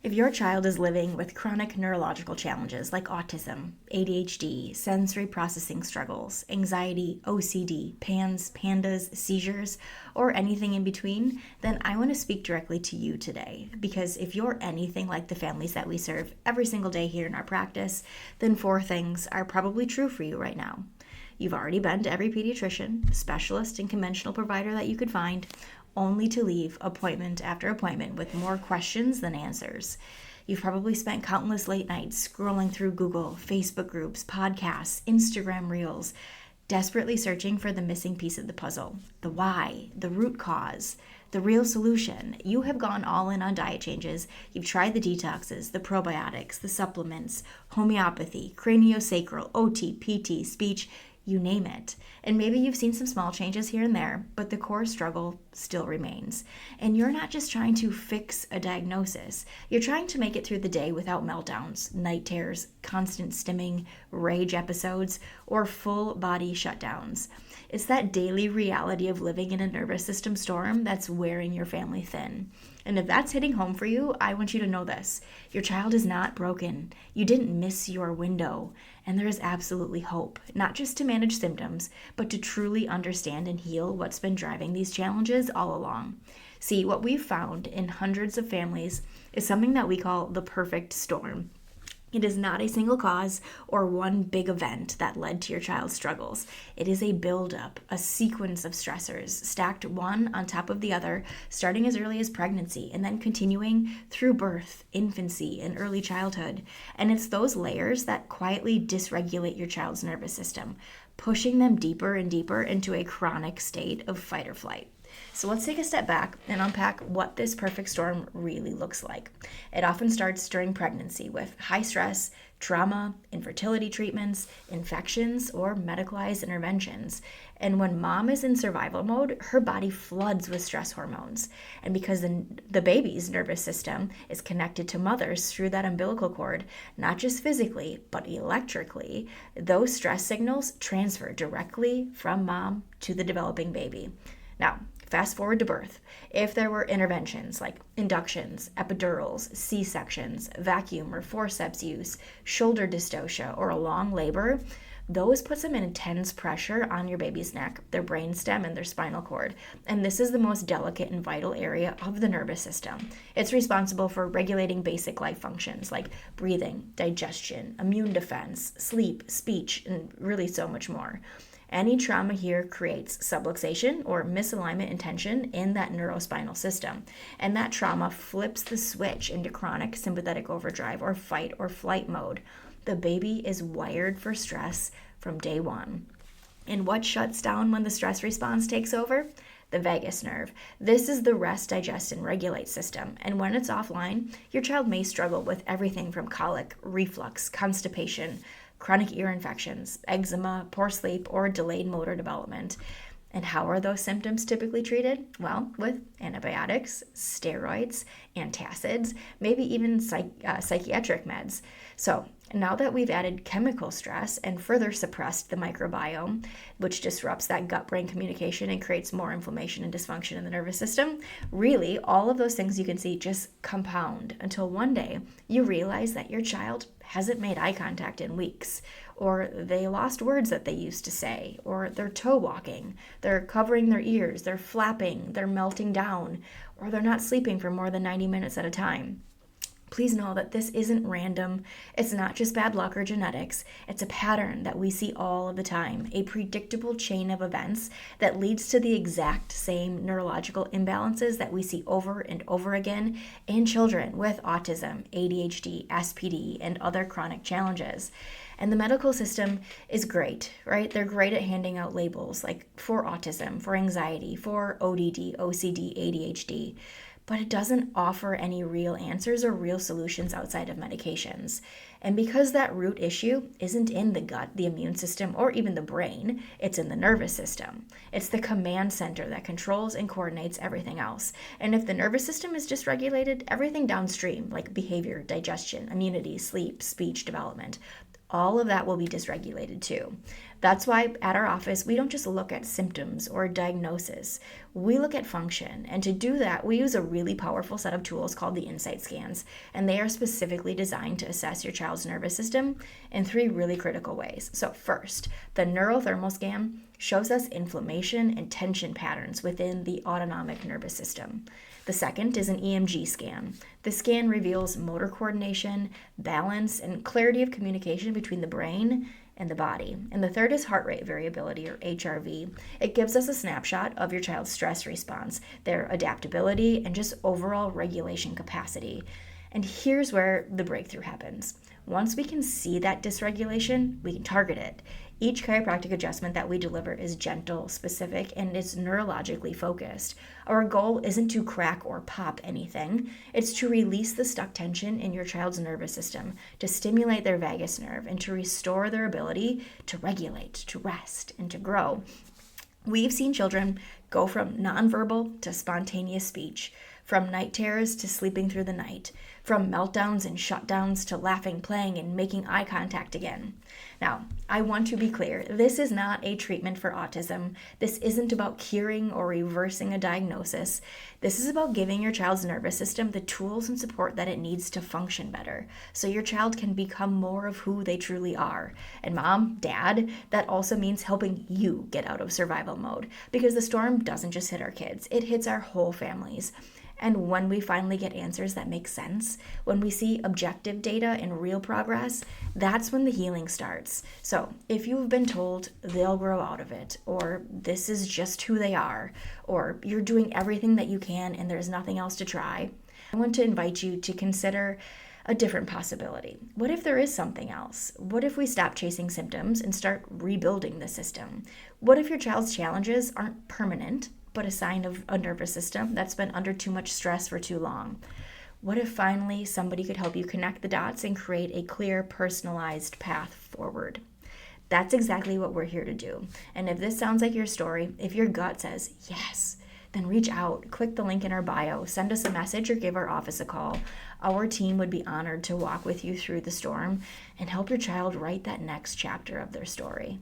If your child is living with chronic neurological challenges like autism, ADHD, sensory processing struggles, anxiety, OCD, PANS, PANDAS, seizures, or anything in between, then I want to speak directly to you today. Because if you're anything like the families that we serve every single day here in our practice, then four things are probably true for you right now. You've already been to every pediatrician, specialist, and conventional provider that you could find, only to leave appointment after appointment with more questions than answers. You've probably spent countless late nights scrolling through Google, Facebook groups, podcasts, Instagram reels, desperately searching for the missing piece of the puzzle, the why, the root cause, the real solution. You have gone all in on diet changes. You've tried the detoxes, the probiotics, the supplements, homeopathy, craniosacral, OT, PT, speech, you name it. And maybe you've seen some small changes here and there, but the core struggle still remains. And you're not just trying to fix a diagnosis. You're trying to make it through the day without meltdowns, night terrors, constant stimming, rage episodes, or full body shutdowns. It's that daily reality of living in a nervous system storm that's wearing your family thin. And if that's hitting home for you, I want you to know this. Your child is not broken. You didn't miss your window. And there is absolutely hope, not just to manage symptoms, but to truly understand and heal what's been driving these challenges all along. See, what we've found in hundreds of families is something that we call the perfect storm. It is not a single cause or one big event that led to your child's struggles. It is a buildup, a sequence of stressors, stacked one on top of the other, starting as early as pregnancy and then continuing through birth, infancy, and early childhood. And it's those layers that quietly dysregulate your child's nervous system, pushing them deeper and deeper into a chronic state of fight or flight. So let's take a step back and unpack what this perfect storm really looks like. It often starts during pregnancy with high stress, trauma, infertility treatments, infections, or medicalized interventions. And when mom is in survival mode, her body floods with stress hormones. And because the baby's nervous system is connected to mother's through that umbilical cord, not just physically, but electrically, those stress signals transfer directly from mom to the developing baby. Now, fast forward to birth. If there were interventions like inductions, epidurals, C-sections, vacuum or forceps use, shoulder dystocia, or a long labor, those put some intense pressure on your baby's neck, their brainstem, and their spinal cord. And this is the most delicate and vital area of the nervous system. It's responsible for regulating basic life functions like breathing, digestion, immune defense, sleep, speech, and really so much more. Any trauma here creates subluxation or misalignment and tension in that neurospinal system. And that trauma flips the switch into chronic sympathetic overdrive or fight or flight mode. The baby is wired for stress from day one. And what shuts down when the stress response takes over? The vagus nerve. This is the rest, digest, and regulate system. And when it's offline, your child may struggle with everything from colic, reflux, constipation, chronic ear infections, eczema, poor sleep, or delayed motor development. And how are those symptoms typically treated? Well, with antibiotics, steroids, antacids, maybe even psychiatric meds. So now that we've added chemical stress and further suppressed the microbiome, which disrupts that gut-brain communication and creates more inflammation and dysfunction in the nervous system, really all of those things you can see just compound until one day you realize that your child hasn't made eye contact in weeks, or they lost words that they used to say, or they're toe walking, they're covering their ears, they're flapping, they're melting down, or they're not sleeping for more than 90 minutes at a time. Please know that this isn't random. It's not just bad luck or genetics. It's a pattern that we see all of the time, a predictable chain of events that leads to the exact same neurological imbalances that we see over and over again in children with autism, ADHD, SPD, and other chronic challenges. And the medical system is great, right? They're great at handing out labels like for autism, for anxiety, for ODD, OCD, ADHD. But it doesn't offer any real answers or real solutions outside of medications. And because that root issue isn't in the gut, the immune system, or even the brain, it's in the nervous system. It's the command center that controls and coordinates everything else. And if the nervous system is dysregulated, everything downstream, like behavior, digestion, immunity, sleep, speech, development, all of that will be dysregulated too. That's why at our office, we don't just look at symptoms or diagnosis. We look at function. And to do that, we use a really powerful set of tools called the insight scans. And they are specifically designed to assess your child's nervous system in 3 really critical ways. So first, the neurothermal scan shows us inflammation and tension patterns within the autonomic nervous system. The second is an EMG scan. The scan reveals motor coordination, balance, and clarity of communication between the brain and the body. And the third is heart rate variability, or HRV. It gives us a snapshot of your child's stress response, their adaptability, and just overall regulation capacity. And here's where the breakthrough happens. Once we can see that dysregulation, we can target it. Each chiropractic adjustment that we deliver is gentle, specific, and is neurologically focused. Our goal isn't to crack or pop anything. It's to release the stuck tension in your child's nervous system, to stimulate their vagus nerve, and to restore their ability to regulate, to rest, and to grow. We've seen children go from nonverbal to spontaneous speech, from night terrors to sleeping through the night, from meltdowns and shutdowns to laughing, playing, and making eye contact again. Now, I want to be clear, this is not a treatment for autism. This isn't about curing or reversing a diagnosis. This is about giving your child's nervous system the tools and support that it needs to function better, so your child can become more of who they truly are. And mom, dad, that also means helping you get out of survival mode, because the storm doesn't just hit our kids, it hits our whole families. And when we finally get answers that make sense, when we see objective data and real progress, that's when the healing starts. So if you've been told they'll grow out of it, or this is just who they are, or you're doing everything that you can and there's nothing else to try, I want to invite you to consider a different possibility. What if there is something else? What if we stop chasing symptoms and start rebuilding the system? What if your child's challenges aren't permanent, but a sign of a nervous system that's been under too much stress for too long? What if finally somebody could help you connect the dots and create a clear, personalized path forward? That's exactly what we're here to do. And if this sounds like your story, if your gut says yes, then reach out, click the link in our bio, send us a message, or give our office a call. Our team would be honored to walk with you through the storm and help your child write that next chapter of their story.